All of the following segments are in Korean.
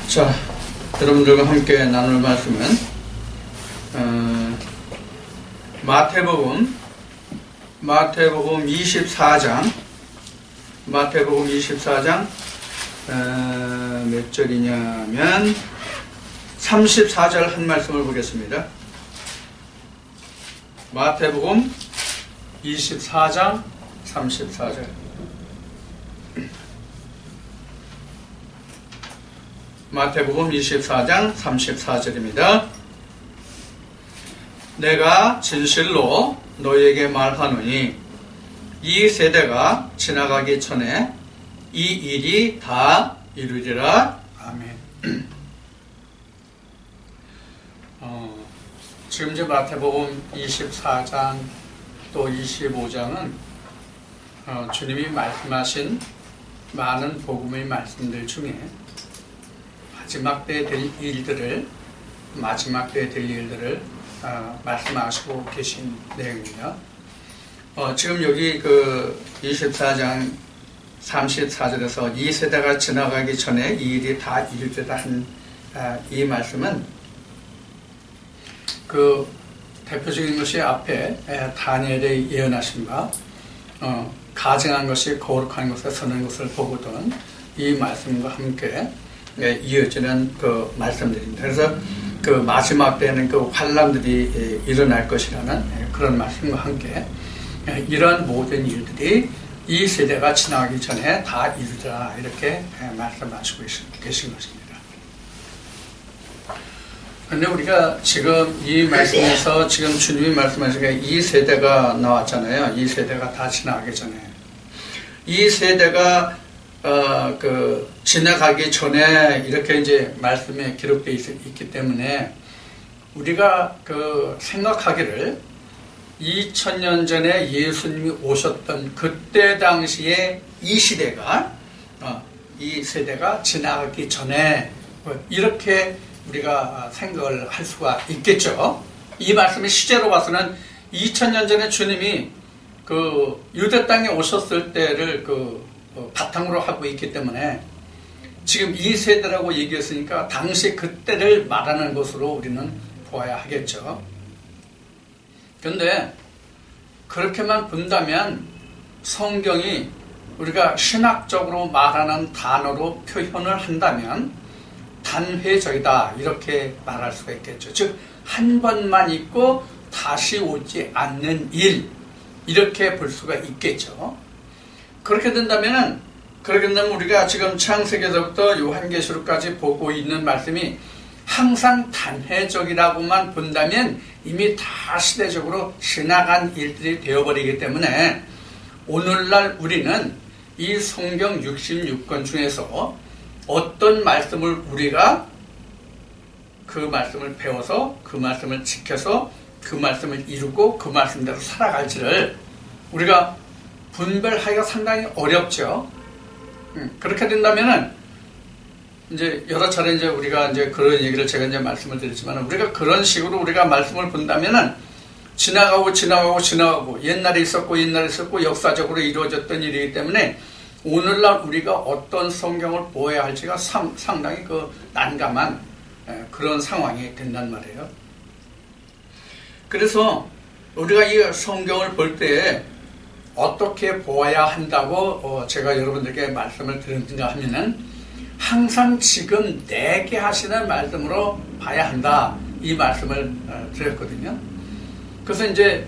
자, 여러분들과 함께 나눌 말씀은 마태복음 24장 몇 절이냐면 34절 한 말씀을 보겠습니다. 마태복음 24장 34절. 마태복음 24장 34절입니다. 내가 진실로 너희에게 말하노니 이 세대가 지나가기 전에 이 일이 다 이루리라. 아멘. 지금 이제 마태복음 24장 또 25장은 주님이 말씀하신 많은 복음의 말씀들 중에 마지막 때에 될 일들을 말씀하시고 계신 내용입니다. 지금 여기 그 24장 34절에서 이 세대가 지나가기 전에 이 일이 다 이루리라 한 이 말씀은 그 대표적인 것이 앞에 다니엘의 예언하신 바 가증한 것이 거룩한 것에 서는 것을 보거든 이 말씀과 함께 이어지는 그 말씀들입니다. 그래서 그 마지막 때는 그 환란들이 일어날 것이라는 그런 말씀과 함께 이런 모든 일들이 이 세대가 지나가기 전에 다 이루리라 이렇게 말씀하시고 계신 것입니다. 그런데 우리가 지금 이 말씀에서 지금 주님이 말씀하신 게 이 세대가 나왔잖아요. 이 세대가 다 지나가기 전에 이 세대가 지나가기 전에 이렇게 이제 말씀에 기록되어 있기 때문에 우리가 생각하기를 2000년 전에 예수님이 오셨던 그때 당시에 이 시대가 이 세대가 지나가기 전에 이렇게 우리가 생각을 할 수가 있겠죠. 이 말씀의 시제로 봐서는 2000년 전에 주님이 유대 땅에 오셨을 때를 바탕으로 하고 있기 때문에 지금 이 세대라고 얘기했으니까 당시 그때를 말하는 것으로 우리는 보아야 하겠죠. 그런데 그렇게만 본다면 성경이 우리가 신학적으로 말하는 단어로 표현을 한다면 단회적이다 이렇게 말할 수가 있겠죠. 즉 한 번만 있고 다시 오지 않는 일 이렇게 볼 수가 있겠죠. 그렇게 된다면 우리가 지금 창세기에서부터 요한계시록까지 보고 있는 말씀이 항상 단회적이라고만 본다면 이미 다 시대적으로 지나간 일들이 되어버리기 때문에 오늘날 우리는 이 성경 66권 중에서 어떤 말씀을 우리가 그 말씀을 배워서 그 말씀을 지켜서 그 말씀을 이루고 그 말씀대로 살아갈지를 우리가 분별하기가 상당히 어렵죠. 그렇게 된다면은 이제 여러 차례 이제 우리가 이제 그런 얘기를 제가 이제 말씀을 드렸지만 우리가 그런 식으로 우리가 말씀을 본다면은 지나가고 옛날에 있었고 역사적으로 이루어졌던 일이기 때문에 오늘날 우리가 어떤 성경을 보아야 할지가 상당히 난감한 그런 상황이 된단 말이에요. 그래서 우리가 이 성경을 볼 때에 어떻게 보아야 한다고 제가 여러분들께 말씀을 드렸는가 하면은 항상 지금 내게 하시는 말씀으로 봐야 한다 이 말씀을 드렸거든요. 그래서 이제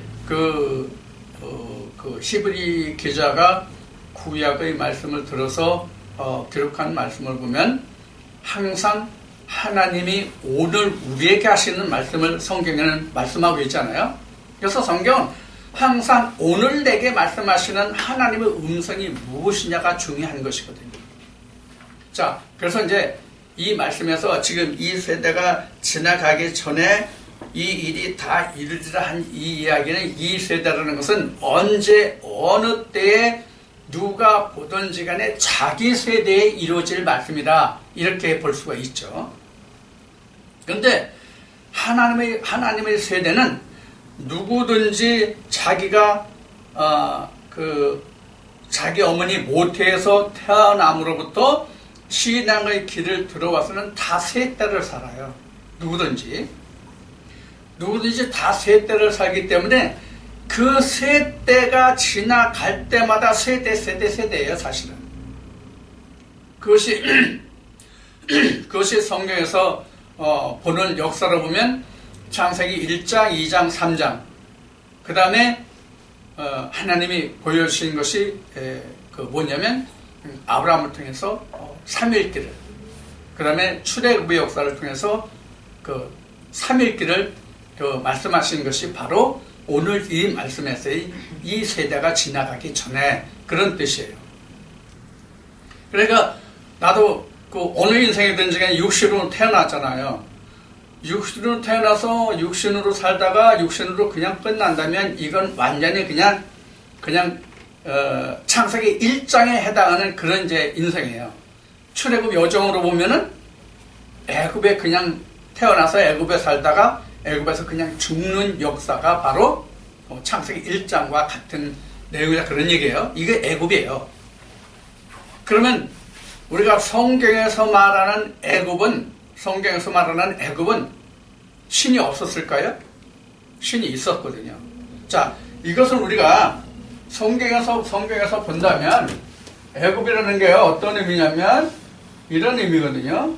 히브리 기자가 구약의 말씀을 들어서 기록한 말씀을 보면 항상 하나님이 오늘 우리에게 하시는 말씀을 성경에는 말씀하고 있잖아요. 그래서 성경은 항상 오늘 내게 말씀하시는 하나님의 음성이 무엇이냐가 중요한 것이거든요. 자, 그래서 이제 이 말씀에서 지금 이 세대가 지나가기 전에 이 일이 다 이루리라 한 이 이야기는 이 세대라는 것은 언제 어느 때에 누가 보든지 간에 자기 세대에 이루어질 말씀이다 이렇게 볼 수가 있죠. 그런데 하나님의 세대는 누구든지 자기가 자기 어머니 모태에서 태어남으로부터 신앙의 길을 들어와서는 다 세 때를 살아요. 누구든지 다 세 때를 살기 때문에 그 세 때가 지나갈 때마다 세대예요, 사실은. 그것이 성경에서 보는 역사로 보면 창세기 1장, 2장, 3장, 그 다음에 하나님이 보여주신 것이 뭐냐면 아브라함을 통해서 3일길을, 그 다음에 출애굽의 역사를 통해서 그 3일길을 말씀하신 것이 바로 오늘 이 말씀에서의 이 세대가 지나가기 전에 그런 뜻이에요. 그러니까 나도 어느 인생이든지 육신으로 태어났잖아요. 육신으로 태어나서 육신으로 살다가 육신으로 그냥 끝난다면 이건 완전히 그냥 창세기 1장에 해당하는 그런 이제 인생이에요. 출애굽 여정으로 보면은 애굽에 그냥 태어나서 애굽에 살다가 애굽에서 그냥 죽는 역사가 바로 창세기 1장과 같은 내용이다, 그런 얘기예요. 이게 애굽이에요. 그러면 우리가 성경에서 말하는 애굽은 신이 없었을까요? 신이 있었거든요. 자, 이것을 우리가 성경에서 본다면 애굽이라는 게 어떤 의미냐면 이런 의미거든요.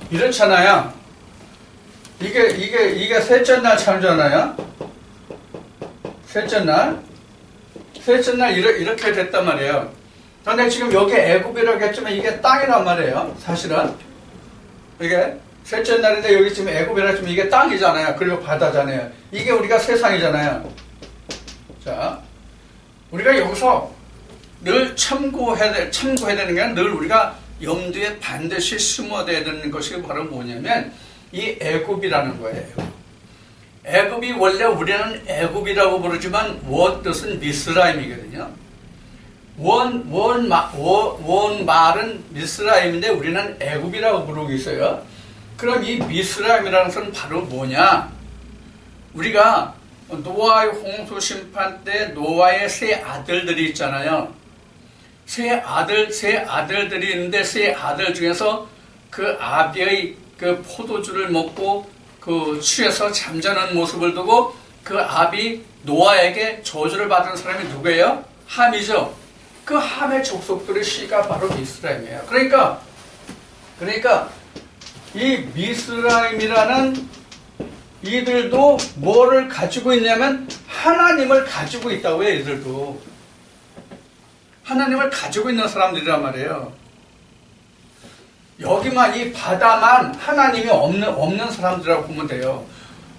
이렇잖아요. 이게 셋째 날 창조잖아요. 셋째 날 이렇게 됐단 말이에요. 그런데 지금 여기 애굽이라고 했지만 이게 땅이란 말이에요. 사실은 이게 셋째 날인데 여기 지금 애굽이라 했지만 이게 땅이잖아요. 그리고 바다잖아요. 이게 우리가 세상이잖아요. 자, 우리가 여기서 늘 참고해야 되는 게 늘 우리가 염두에 반드시 심어야 되는 것이 바로 뭐냐면 이 애굽이라는 거예요. 애굽이 원래 우리는 애굽이라고 부르지만 원 뜻은 미스라임이거든요. 원 말은 미스라임인데 우리는 애굽이라고 부르고 있어요. 그럼 이 미스라임이라는 것은 바로 뭐냐? 우리가 노아의 홍수 심판 때 노아의 세 아들들이 있잖아요. 세 아들들이 있는데 세 아들 중에서 그 아비의 그 포도주를 먹고 취해서 잠자는 모습을 두고 그 아비 노아에게 저주를 받은 사람이 누구예요? 함이죠. 그 함의 족속들의 씨가 바로 미스라임이에요. 그러니까 이 미스라임이라는 이들도 뭐를 가지고 있냐면 하나님을 가지고 있다고 해요. 이들도 하나님을 가지고 있는 사람들이란 말이에요. 여기만 이 바다만 하나님이 없는 사람들이라고 보면 돼요.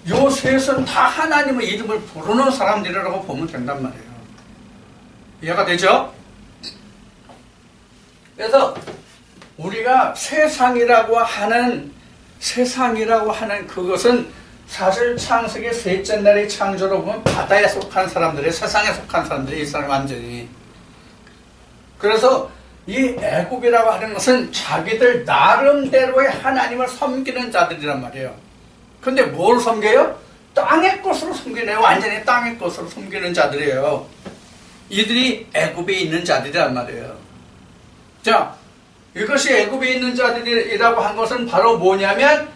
요 셋은 다 하나님의 이름을 부르는 사람들이라고 보면 된단 말이에요. 이해가 되죠? 그래서 우리가 세상이라고 하는 그것은 사실 창세기 셋째 날의 창조로 보면 바다에 속한 사람들이, 세상에 속한 사람들이 이 사람이 완전히. 그래서 이 애굽이라고 하는 것은 자기들 나름대로의 하나님을 섬기는 자들이란 말이에요. 근데 뭘 섬겨요? 땅의 것으로 섬기네요. 완전히 땅의 것으로 섬기는 자들이에요. 이들이 애굽에 있는 자들이란 말이에요. 자, 이것이 애굽에 있는 자들이라고 한 것은 바로 뭐냐면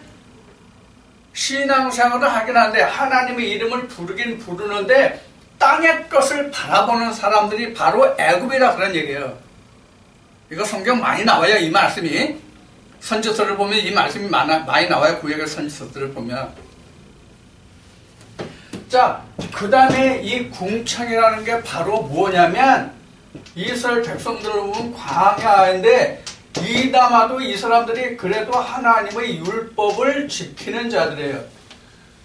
신앙생활을 하긴 하는데 하나님의 이름을 부르긴 부르는데 땅의 것을 바라보는 사람들이 바로 애굽이라 그런 얘기예요. 이거 성경 많이 나와요. 이 말씀이. 선지서를 보면 이 말씀이 많이 나와요. 구약의 선지서들을 보면. 자, 그 다음에 이 궁창이라는 게 바로 뭐냐면 이스라엘 백성들을 보면 광야인데 이담아도 이 사람들이 그래도 하나님의 율법을 지키는 자들이에요.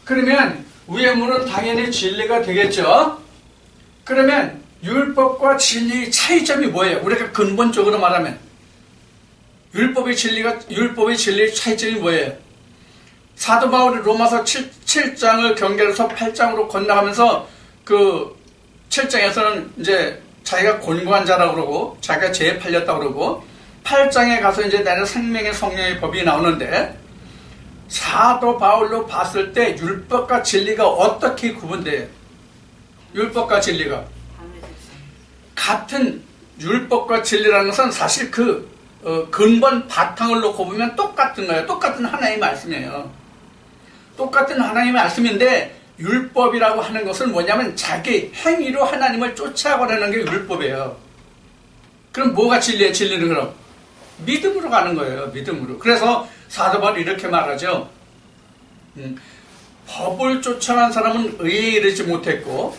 그러면 위의 물은 당연히 진리가 되겠죠. 그러면 율법과 진리의 차이점이 뭐예요? 우리가 근본적으로 말하면 율법의 진리의 차이점이 뭐예요? 사도 바울이 로마서 7장을 경계해서 8장으로 건너가면서 그 7장에서는 이제 자기가 곤고한 자라고 그러고 자기가 죄에 팔렸다고 그러고 8장에 가서 이제 내는 생명의 성령의 법이 나오는데 사도 바울로 봤을 때 율법과 진리가 어떻게 구분돼요? 율법과 진리가 같은 율법과 진리라는 것은 사실 그 근본 바탕을 놓고 보면 똑같은 거예요. 똑같은 하나님의 말씀이에요. 똑같은 하나님의 말씀인데 율법이라고 하는 것은 뭐냐면 자기 행위로 하나님을 쫓아가려는 게 율법이에요. 그럼 뭐가 진리예요? 진리는 그럼 믿음으로 가는 거예요. 믿음으로. 그래서 사도 바울이 이렇게 말하죠. 법을 쫓아간 사람은 의에 이르지 못했고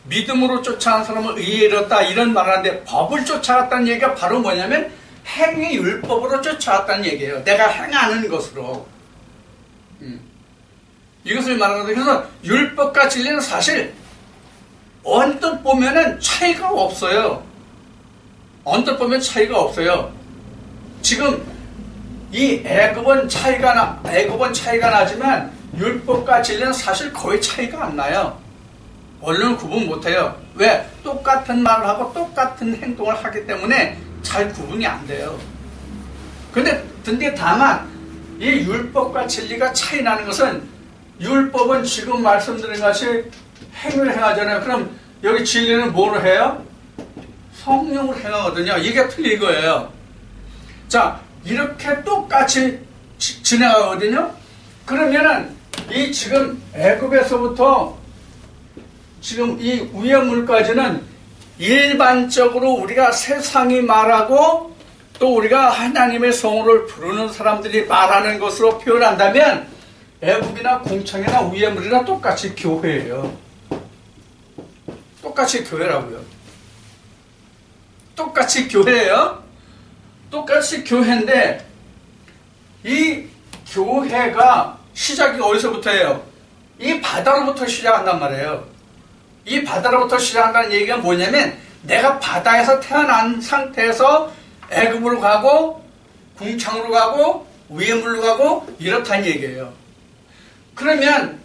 믿음으로 쫓아간 사람은 의에 이르렀다 이런 말을 하는데 법을 쫓아갔다는 얘기가 바로 뭐냐면 행위 율법으로 쫓아갔다는 얘기예요. 내가 행하는 것으로. 이것을 말하는데 그래서 율법과 진리는 사실 언뜻 보면은 차이가 없어요. 언뜻 보면 차이가 없어요. 지금 이 애굽은 차이가 나지만 율법과 진리는 사실 거의 차이가 안 나요. 얼른 구분 못해요. 왜? 똑같은 말을 하고 똑같은 행동을 하기 때문에 잘 구분이 안 돼요. 근데 다만 이 율법과 진리가 차이 나는 것은 율법은 지금 말씀드린 것이 행위를 행하잖아요. 그럼 여기 진리는 뭐로 해요? 성령으로 행하거든요. 이게 틀린 거예요. 자, 이렇게 똑같이 지나가거든요. 그러면은 이 지금 애굽에서부터 지금 이 위험물까지는 일반적으로 우리가 세상이 말하고 또 우리가 하나님의 성호를 부르는 사람들이 말하는 것으로 표현한다면 애굽이나 궁창이나 위험물이나 똑같이 교회예요. 똑같이 교회라고요. 똑같이 교회예요. 똑같이 교회인데 이 교회가 시작이 어디서부터 해요? 이 바다로부터 시작한단 말이에요. 이 바다로부터 시작한다는 얘기가 뭐냐면 내가 바다에서 태어난 상태에서 애굽으로 가고 궁창으로 가고 위에물로 가고 이렇다는 얘기예요. 그러면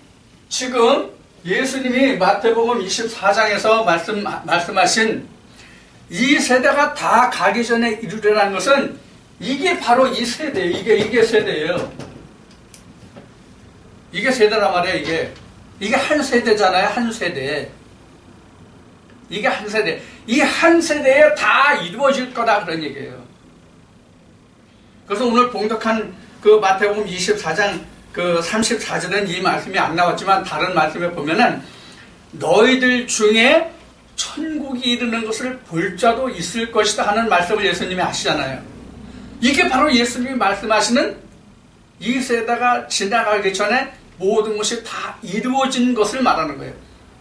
지금 예수님이 마태복음 24장에서 말씀하신 이 세대가 다 가기 전에 이루려는 것은 이게 바로 이 세대예요. 이게 세대예요. 이게 세대란 말이에요. 이게 한 세대잖아요. 한 세대. 이게 한 세대. 이 한 세대에 다 이루어질 거다 그런 얘기예요. 그래서 오늘 봉독한 그 마태복음 24장 그 34절은 이 말씀이 안 나왔지만 다른 말씀에 보면은 너희들 중에 천국이 이르는 것을 볼 자도 있을 것이다 하는 말씀을 예수님이 하시잖아요. 이게 바로 예수님이 말씀하시는 이 세대가 지나가기 전에 모든 것이 다 이루어진 것을 말하는 거예요.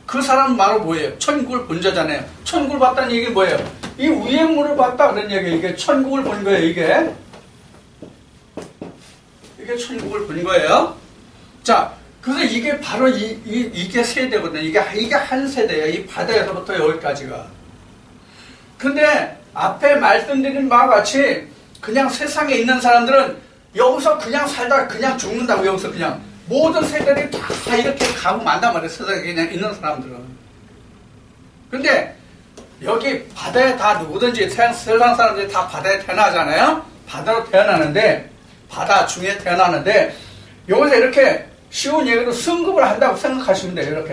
그 사람은 바로 뭐예요? 천국을 본 자잖아요. 천국을 봤다는 얘기는 뭐예요? 이 위의 물을 봤다 그런 얘기예요. 이게 천국을 본 거예요. 이게 천국을 본 거예요. 자, 그래서 이게 바로 이게 세대거든요. 이게 한 세대예요. 이 바다에서부터 여기까지가. 근데 앞에 말씀드린 바와 같이 그냥 세상에 있는 사람들은 여기서 그냥 살다가 그냥 죽는다고. 여기서 그냥 모든 세대들이 다 이렇게 가고 만단 말이에요. 세상에 그냥 있는 사람들은. 근데 여기 바다에 다 누구든지 세상 사람들이 다 바다에 태어나잖아요. 바다로 태어나는데 바다 중에 태어나는데 여기서 이렇게 쉬운 얘기로 승급을 한다고 생각하시면 돼요.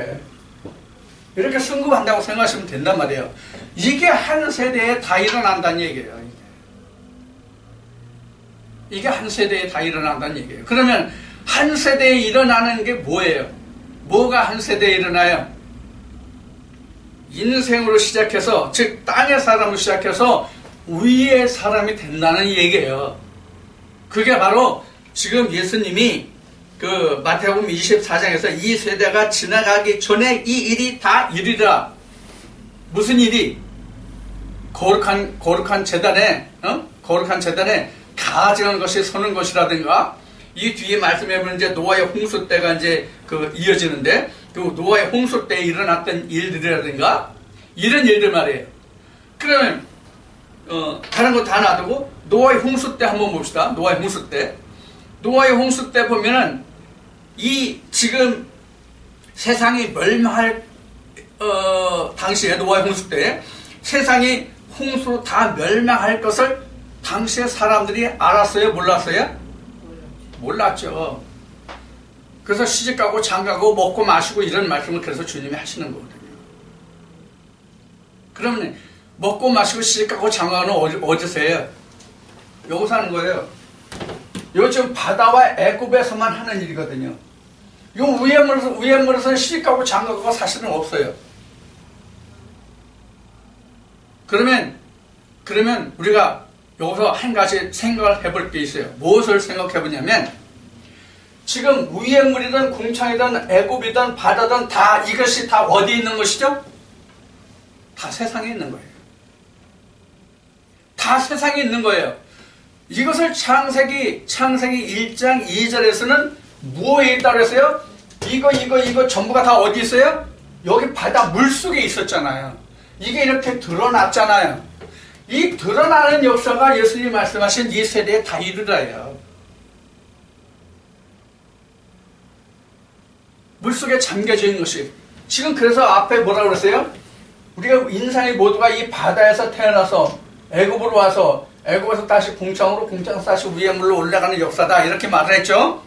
이렇게 승급한다고 생각하시면 된단 말이에요. 이게 한 세대에 다 일어난다는 얘기예요. 이게 한 세대에 다 일어난다는 얘기예요. 그러면 한 세대에 일어나는 게 뭐예요? 뭐가 한 세대에 일어나요? 인생으로 시작해서, 즉 땅의 사람으로 시작해서 위의 사람이 된다는 얘기예요. 그게 바로 지금 예수님이 그 마태복음 24장에서 이 세대가 지나가기 전에 이 일이 다 이르리라. 무슨 일이? 거룩한 재단에 가증한 것이 서는 것이라든가, 이 뒤에 말씀해 보면 이제 노아의 홍수 때가 이제 그 이어지는데, 그 노아의 홍수 때에 일어났던 일들이라든가, 이런 일들 말이에요. 그러면, 다른 거 다 놔두고, 노아의 홍수 때 한번 봅시다. 노아의 홍수 때 보면은, 이 지금 세상이 멸망할, 당시에 노아의 홍수 때, 세상이 홍수로 다 멸망할 것을 당시의 사람들이 알았어요? 몰랐어요? 몰랐죠. 그래서 시집가고 장가고 먹고 마시고 이런 말씀을 그래서 주님이 하시는 거거든요. 그러면 먹고 마시고 시집가고 장가가는 어디서 해요? 여기서 하는 거예요. 요즘 바다와 애굽에서만 하는 일이거든요. 요 위에물에서는 시집가고 장가가고 사실은 없어요. 그러면 우리가 여기서 한 가지 생각을 해볼 게 있어요. 무엇을 생각해 보냐면 지금 위의 물이든 궁창이든 애굽이든 바다든 다 이것이 다 어디 있는 것이죠? 다 세상에 있는 거예요. 다 세상에 있는 거예요. 이것을 창세기 1장 2절에서는 무엇에 있다고 했어요? 이거 전부가 다 어디 있어요? 여기 바다 물속에 있었잖아요. 이게 이렇게 드러났잖아요. 이 드러나는 역사가 예수님이 말씀하신 이 세대에 다 이르러요. 물속에 잠겨져 있는 것이. 지금 그래서 앞에 뭐라고 그랬어요? 우리가 인간이 모두가 이 바다에서 태어나서 애굽으로 와서 애굽에서 다시 궁창으로 궁창에서 다시 위의 물로 올라가는 역사다 이렇게 말을 했죠.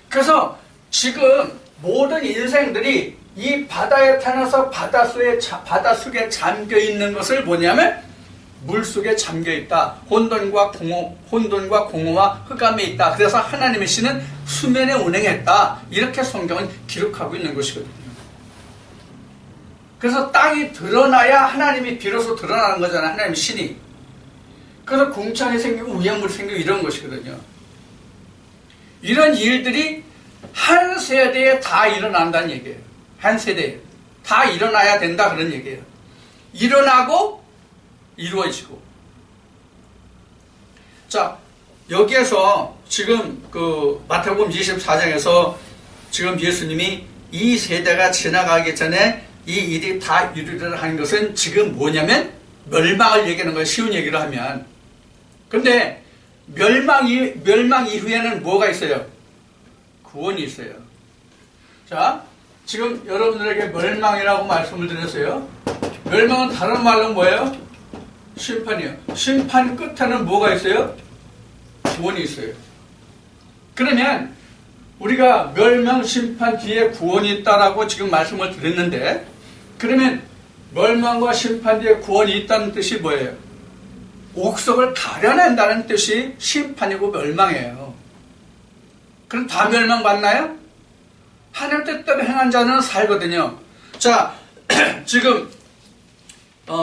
그래서 지금 모든 인생들이 이 바다에 태어나서 바다 속에 잠겨 있는 것을 뭐냐면 물속에 잠겨 있다. 혼돈과 공허와 흑암에 있다. 그래서 하나님의 신은 수면에 운행했다. 이렇게 성경은 기록하고 있는 것이거든요. 그래서 땅이 드러나야 하나님이 비로소 드러나는 거잖아요. 하나님의 신이. 그래서 궁창이 생기고 위험물이 생기고 이런 것이거든요. 이런 일들이 한 세대에 다 일어난다는 얘기예요. 한 세대에 다 일어나야 된다 그런 얘기예요. 일어나고 이루어지고. 자, 여기에서 지금 그 마태복음 24장에서 지금 예수님이 이 세대가 지나가기 전에 이 일이 다 이루리라 하는 것은 지금 뭐냐면 멸망을 얘기하는 거예요. 쉬운 얘기를 하면. 근데 멸망 이후에는 뭐가 있어요? 구원이 있어요. 자, 지금 여러분들에게 멸망이라고 말씀을 드렸어요. 멸망은 다른 말로 뭐예요? 심판이요. 심판 끝에는 뭐가 있어요? 구원이 있어요. 그러면 우리가 멸망 심판 뒤에 구원이 있다라고 지금 말씀을 드렸는데, 그러면 멸망과 심판 뒤에 구원이 있다는 뜻이 뭐예요? 옥석을 가려낸다는 뜻이 심판이고 멸망이에요. 그럼 다 멸망받나요? 하나님 뜻대로 행한 자는 살거든요. 자, 지금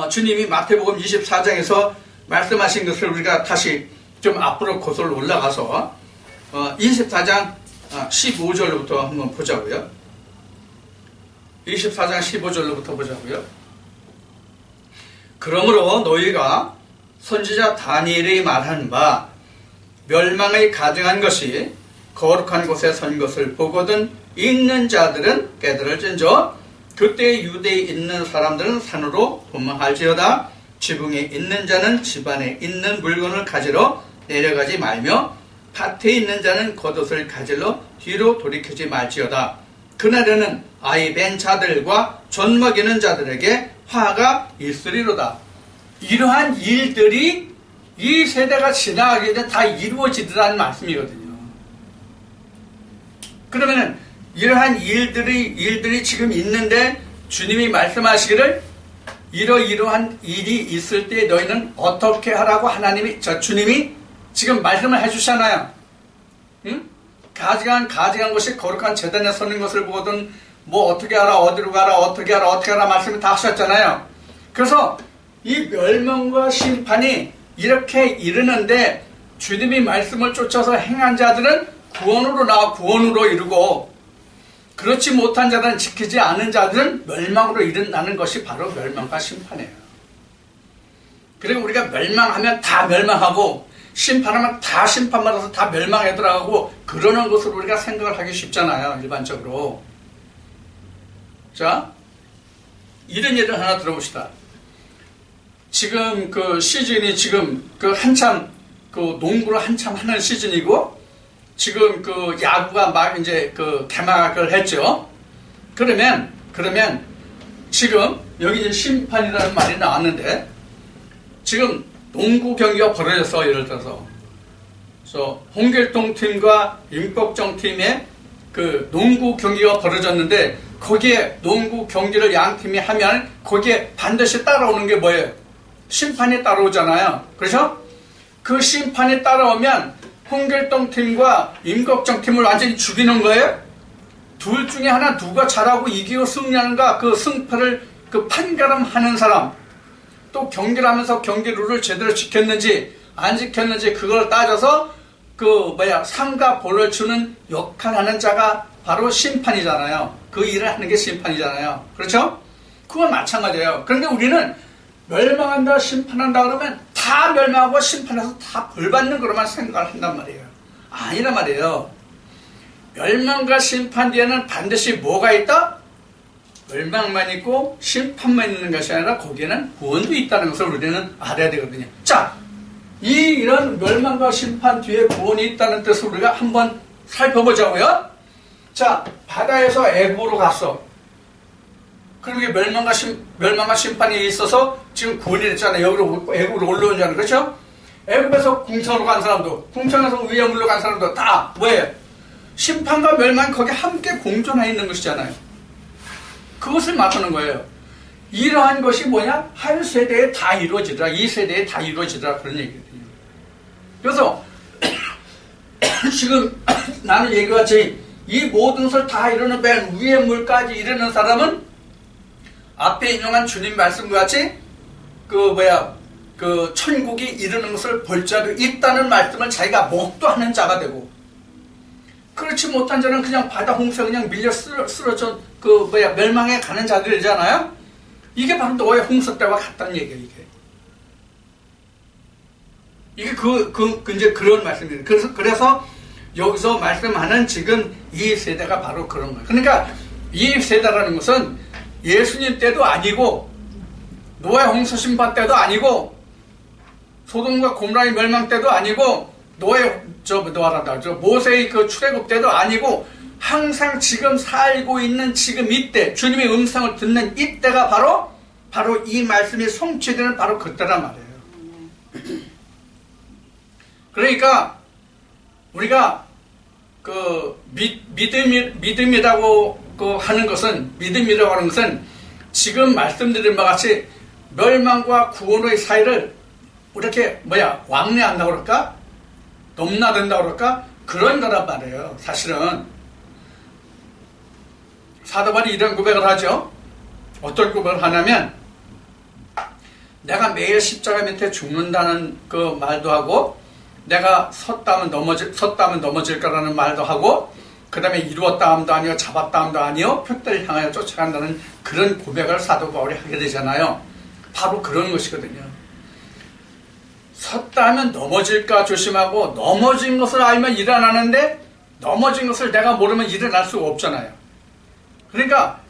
주님이 마태복음 24장에서 말씀하신 것을 우리가 다시 좀 앞으로 고설 올라가서 24장 15절로부터 한번 보자고요. 24장 15절로부터 보자고요. 그러므로 너희가 선지자 다니엘이 말한 바 멸망의 가증한 것이 거룩한 곳에 선 것을 보거든 읽는 자들은 깨달을진저 그때 유대에 있는 사람들은 산으로 도망할지어다. 지붕에 있는 자는 집안에 있는 물건을 가지러 내려가지 말며 밭에 있는 자는 겉옷을 가지러 뒤로 돌이키지 말지어다. 그날에는 아이 벤 자들과 젖 먹이는 자들에게 화가 있으리로다. 이러한 일들이 이 세대가 지나가기 전에 다 이루어지더라는 말씀이거든요. 그러면 이러한 일들이 지금 있는데 주님이 말씀하시기를 이러한 일이 있을 때 너희는 어떻게 하라고 주님이 지금 말씀을 해주시잖아요. 응? 가증한 것이 거룩한 제단에 서는 것을 보거든 뭐 어떻게 하라, 어디로 가라, 어떻게 하라 말씀을 다 하셨잖아요. 그래서 이 멸망과 심판이 이렇게 이르는데 주님이 말씀을 쫓아서 행한 자들은 구원으로 나와 구원으로 이루고, 그렇지 못한 자들은, 지키지 않은 자들은 멸망으로 일어나는 것이 바로 멸망과 심판이에요. 그리고 우리가 멸망하면 다 멸망하고 심판하면 다 심판받아서 다 멸망에 들어가고 그러는 것으로 우리가 생각을 하기 쉽잖아요, 일반적으로. 자, 이런 예를 하나 들어봅시다. 지금 그 시즌이 지금 그 한참 그 농구를 한참 하는 시즌이고, 지금 그 야구가 막 이제 그 개막을 했죠. 그러면 지금 여기 이제 심판이라는 말이 나왔는데, 지금 농구 경기가 벌어졌어. 예를 들어서 홍길동 팀과 임꺽정 팀의 그 농구 경기가 벌어졌는데 거기에 농구 경기를 양 팀이 하면 거기에 반드시 따라오는 게 뭐예요? 심판이 따라오잖아요. 그렇죠? 그 심판이 따라오면 홍길동 팀과 임꺽정 팀을 완전히 죽이는 거예요. 둘 중에 하나 누가 잘하고 이기고 승리하는가 그 승패를 그 판가름하는 사람, 또 경기를 하면서 경기 룰을 제대로 지켰는지 안 지켰는지 그걸 따져서 상과 볼을 주는 역할하는 자가 바로 심판이잖아요. 그 일을 하는 게 심판이잖아요. 그렇죠? 그건 마찬가지예요. 그런데 우리는 멸망한다, 심판한다 그러면 다 멸망하고 심판해서 다 벌 받는 거로만 생각을 한단 말이에요. 아니란 말이에요. 멸망과 심판 뒤에는 반드시 뭐가 있다? 멸망만 있고 심판만 있는 것이 아니라 거기에는 구원도 있다는 것을 우리는 알아야 되거든요. 자, 이런 멸망과 심판 뒤에 구원이 있다는 뜻을 우리가 한번 살펴보자고요. 자, 바다에서 애굽으로 갔어. 그리고 이게 멸망과 심판이 있어서 지금 구원이 됐잖아요. 여기로 애굽으로 올라오잖아요. 그렇죠? 애굽에서 궁창으로 간 사람도, 궁창에서 위에 물로 간 사람도 다 뭐예요? 심판과 멸망이 거기 함께 공존해 있는 것이잖아요. 그것을 말하는 거예요. 이러한 것이 뭐냐? 한 세대에 다 이루어지더라. 이 세대에 다 이루어지더라. 그런 얘기거든요. 그래서 지금 나는 얘기같이 이 모든 것을 다 이루는 맨 위의 물까지 이루는 사람은 앞에 인용한 주님 말씀과 같이 천국이 이루는 것을 볼 자도 있다는 말씀을 자기가 목도하는 자가 되고, 그렇지 못한 자는 그냥 바다 홍수에 그냥 밀려 쓰러져 멸망에 가는 자들이잖아요. 이게 바로 노예 홍수 때와 같다는 얘기예요. 이게 이제 그런 말씀이에요. 그래서 여기서 말씀하는 지금 이 세대가 바로 그런 거예요. 그러니까 이 세대라는 것은 예수님 때도 아니고 노예 홍수 심판 때도 아니고 소돔과 고모라의 멸망 때도 아니고 모세의 그 출애굽 때도 아니고 항상 지금 살고 있는 지금 이때 주님의 음성을 듣는 이때가 바로 이 말씀이 성취되는 바로 그때란 말이에요. 그러니까 우리가 믿음이라고 하는 것은 지금 말씀드린 바와 같이 멸망과 구원의 사이를 이렇게 왕래한다고 그럴까? 넘나든다고 그럴까? 그런 거란 말이에요. 사실은 사도 바울이 이런 고백을 하죠. 어떤 고백을 하냐면 내가 매일 십자가 밑에 죽는다는 그 말도 하고, 내가 섰다면 넘어질 거라는 말도 하고, 그 다음에 이루었다 함도 아니요, 잡았다 함도 아니요, 표대를 향하여 쫓아간다는 그런 고백을 사도 바울이 하게 되잖아요. 바로 그런 것이거든요. 섰다 하면 넘어질까 조심하고, 넘어진 것을 알면 일어나는데 넘어진 것을 내가 모르면 일어날 수가 없잖아요. 그러니까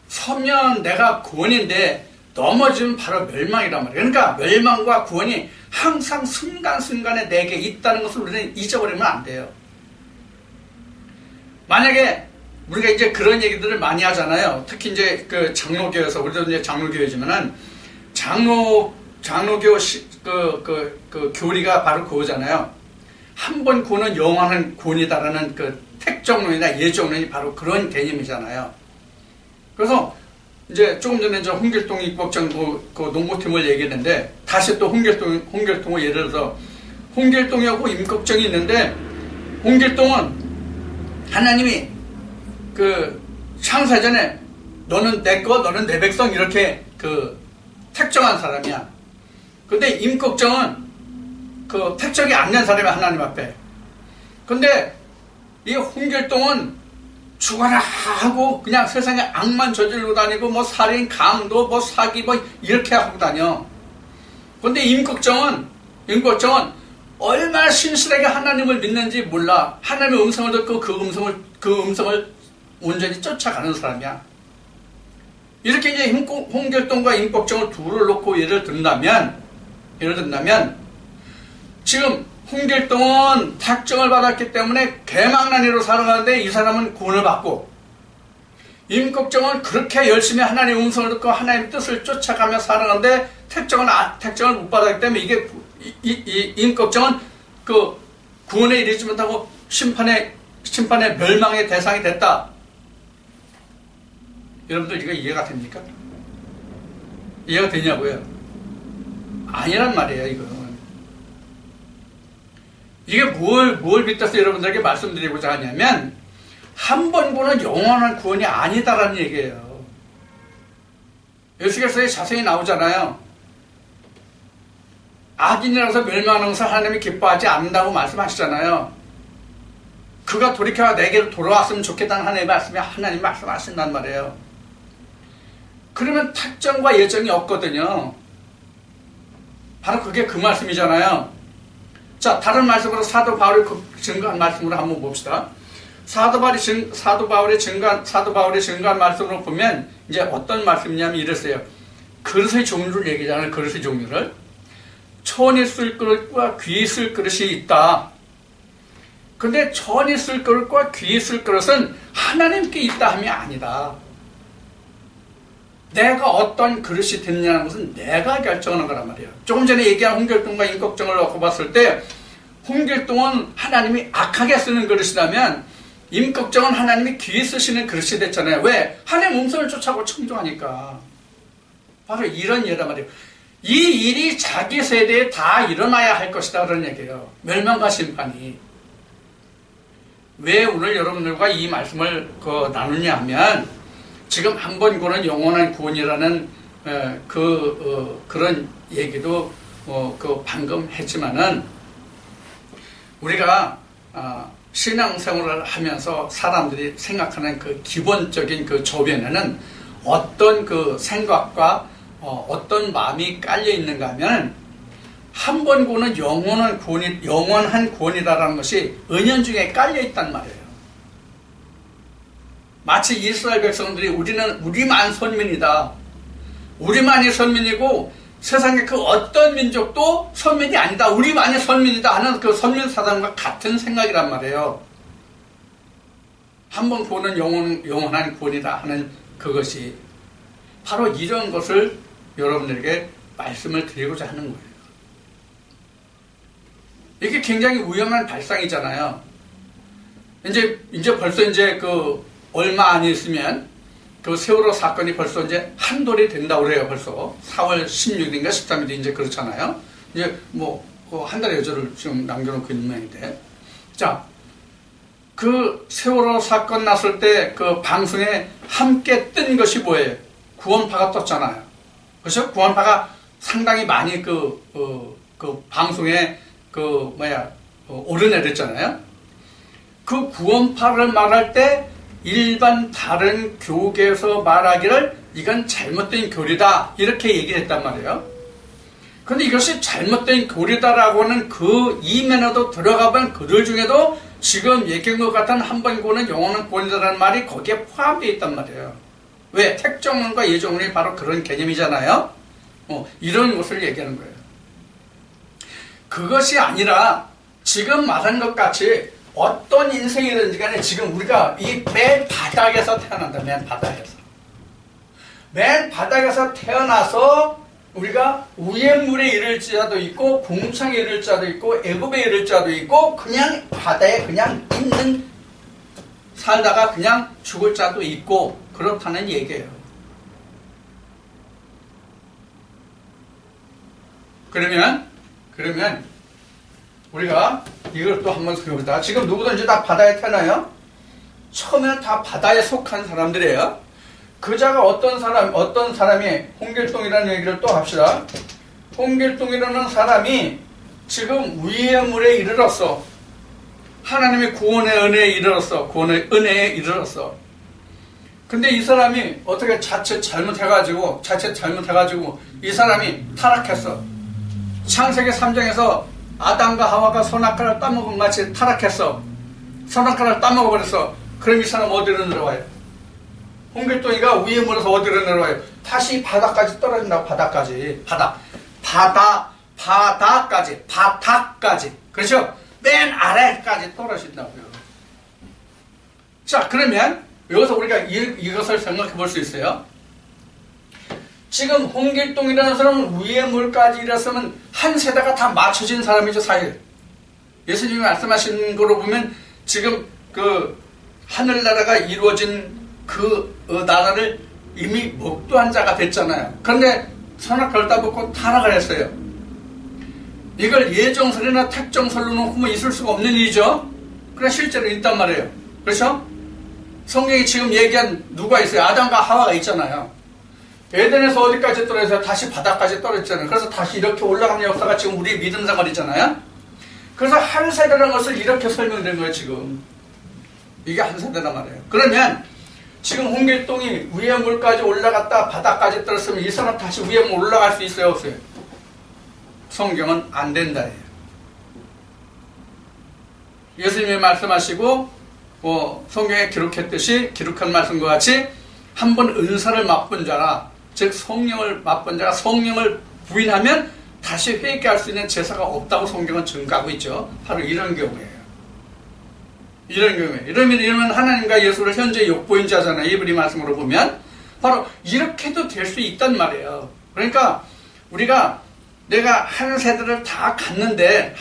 서면 내가 구원인데 넘어지면 바로 멸망이란 말이에요. 그러니까 멸망과 구원이 항상 순간순간에 내게 있다는 것을 우리는 잊어버리면 안 돼요. 만약에 우리가 이제 그런 얘기들을 많이 하잖아요. 특히 이제 그 장로교에서, 우리도 이제 장로교회지만은 장로교 교리가 바로 그거잖아요. 한 번 구원은 영원한 구원이다라는 그 택정론이나 예정론이 바로 그런 개념이잖아요. 그래서 이제 조금 전에 저 홍길동 임꺽정 그 농구팀을 얘기했는데, 다시 또 홍길동을 예를 들어서 홍길동하고 임꺽정이 있는데, 홍길동은 하나님이 그 창세전에 너는 내 거, 너는 내 백성 이렇게 택정한 사람이야. 근데 임꺽정은 택정이 안 된 사람이야, 하나님 앞에. 근데 이 홍길동은 죽어라 하고 그냥 세상에 악만 저질러 다니고 살인, 강도, 사기 이렇게 하고 다녀. 근데 임꺽정은 얼마나 신실하게 하나님을 믿는지 몰라. 하나님의 음성을 듣고 그 음성을 온전히 쫓아가는 사람이야. 이렇게 이제 홍길동과 임꺽정을 둘을 놓고 예를 든다면 지금 홍길동은 택정을 받았기 때문에 개망난이로 살아가는데 이 사람은 구원을 받고, 임꺽정은 그렇게 열심히 하나님의 음성을 듣고 하나님의 뜻을 쫓아가며 살아가는데 택정을 못 받았기 때문에 이게 이 임꺽정은 그 구원에 이르지 못하고 심판의 멸망의 대상이 됐다. 여러분들 이거 이해가 됩니까? 이해가 되냐고요? 아니란 말이에요, 이거는. 이게 뭘 빗대서 여러분들에게 말씀드리고자 하냐면, 한 번 구원은 영원한 구원이 아니다라는 얘기예요. 예수께서에 자세히 나오잖아요. 악인이라서 멸망하는 것을 하나님이 기뻐하지 않는다고 말씀하시잖아요. 그가 돌이켜 내게로 돌아왔으면 좋겠다는 하나님의 말씀이 하나님 말씀하신단 말이에요. 그러면 택정과 예정이 없거든요. 바로 그게 그 말씀이잖아요. 자, 다른 말씀으로 사도 바울이 증거한 말씀으로 한번 봅시다. 사도 바울의 증거한 말씀으로 보면 이제 어떤 말씀이냐면 이랬어요. 그릇의 종류를 얘기하잖아요. 그릇의 종류를. 천이 쓸 그릇과 귀 쓸 그릇이 있다. 근데 천이 쓸 그릇과 귀 쓸 그릇은 하나님께 있다 함이 아니다. 내가 어떤 그릇이 됐냐는 것은 내가 결정하는 거란 말이에요. 조금 전에 얘기한 홍길동과 임꺽정을 놓고 봤을 때 홍길동은 하나님이 악하게 쓰는 그릇이라면 임꺽정은 하나님이 귀히 쓰시는 그릇이 됐잖아요. 왜? 하나님 음성을 쫓아가고 청종하니까. 바로 이런 예란 말이에요. 이 일이 자기 세대에 다 일어나야 할 것이다 그런 얘기예요. 멸망과 심판이. 왜 오늘 여러분들과 이 말씀을 나누냐 하면 지금 한 번 구원은 영원한 구원이라는 그런 얘기도 방금 했지만은 우리가 신앙생활을 하면서 사람들이 생각하는 그 기본적인 그 조변에는 어떤 그 생각과 어떤 마음이 깔려 있는가 하면 한 번 구원은 영원한 구원이다라는 것이 은연중에 깔려 있단 말이에요. 마치 이스라엘 백성들이 우리만 선민이다. 우리만이 선민이고 세상에 그 어떤 민족도 선민이 아니다. 우리만이 선민이다 하는 그 선민 사상과 같은 생각이란 말이에요. 한 번 구원은 영원한 구원이다 하는 그것이 바로 이런 것을 여러분들에게 말씀을 드리고자 하는 거예요. 이게 굉장히 위험한 발상이잖아요. 이제 벌써 얼마 안 있으면 그 세월호 사건이 벌써 이제 한 돌이 된다고 그래요. 벌써 4월 16일인가 13일이 이제 그렇잖아요. 이제 한 달의 여절을 지금 남겨놓고 있는 모양인데. 자, 그 세월호 사건 났을 때 그 방송에 함께 뜬 것이 뭐예요? 구원파가 떴잖아요. 그렇죠? 구원파가 상당히 많이 그 방송에 오르내렸잖아요. 그 구원파를 말할 때 일반 다른 교계에서 말하기를 이건 잘못된 교리다 이렇게 얘기했단 말이에요. 그런데 이것이 잘못된 교리다라고는 그 이면에도 들어가본 그들 중에도 지금 얘기한 것 같은 한 번 구원은 영원한 구원이다라는 말이 거기에 포함되어 있단 말이에요. 왜? 택정론과 예정론이 바로 그런 개념이잖아요. 이런 것을 얘기하는 거예요. 그것이 아니라 지금 말한 것 같이 어떤 인생이든지 간에 지금 우리가 이 맨 바닥에서 태어난다. 맨 바닥에서 태어나서 우리가 위의 물에 이를 자도 있고 궁창에 이를 자도 있고 애굽에 이를 자도 있고 그냥 바다에 그냥 살다가 그냥 죽을 자도 있고 그렇다는 얘기예요. 그러면 우리가 이걸 또 한번 생각해보자. 지금 누구든지 다 바다에 태어나요? 처음에는 다 바다에 속한 사람들이에요. 그자가 어떤 사람이 홍길동이라는 얘기를 또 합시다. 홍길동이라는 사람이 지금 위의 물에 이르렀어. 하나님의 구원의 은혜에 이르렀어. 구원의 은혜에 이르렀어. 근데 이 사람이 어떻게 자칫 잘못해가지고 이 사람이 타락했어. 창세기 3장에서 아담과 하와가 선악과를 따먹은 같이 타락했어. 선악과를 따먹어버렸어. 그럼 이 사람 어디로 내려와요? 홍길동이가 위에 물에서 어디로 내려와요? 다시 바닥까지 떨어진다고. 바닥까지. 바닥까지. 그렇죠? 맨 아래까지 떨어진다고요. 자, 그러면 여기서 우리가 이것을 생각해 볼 수 있어요. 지금 홍길동이라는 사람은 위의 물까지 일었으면 한 세대가 다 맞춰진 사람이죠, 사실. 예수님이 말씀하신 거로 보면 지금 그 하늘나라가 이루어진 그 나라를 이미 목도한 자가 됐잖아요. 그런데 선악 결단받고 타락을 했어요. 이걸 예정설이나 택정설로 놓고 있을 수가 없는 일이죠. 그러나 실제로 있단 말이에요. 그렇죠? 성경이 지금 얘기한 누가 있어요? 아담과 하와가 있잖아요. 에덴에서 어디까지 떨어져서 다시 바닥까지 떨어졌잖아요. 그래서 다시 이렇게 올라가는 역사가 지금 우리의 믿음 생활이잖아요. 그래서 한 세대라는 것을 이렇게 설명된 거예요, 지금. 이게 한 세대란 말이에요. 그러면 지금 홍길동이 위에 물까지 올라갔다 바닥까지 떨어졌으면 이 사람 다시 위에 물 올라갈 수 있어요, 없어요? 성경은 안 된다. 예수님이 말씀하시고 성경에 기록했듯이 기록한 말씀과 같이 한 번 은사를 맛본 자라, 즉 성령을 맛본 자가 성령을 부인하면 다시 회개할 수 있는 제사가 없다고 성경은 증거하고 있죠. 바로 이런 경우예요. 이런 경우에 이러면 하나님과 예수를 현재 욕보인 자잖아요. 이브리 말씀으로 보면 바로 이렇게도 될 수 있단 말이에요. 그러니까 우리가 내가 한 세대를 다 갔는데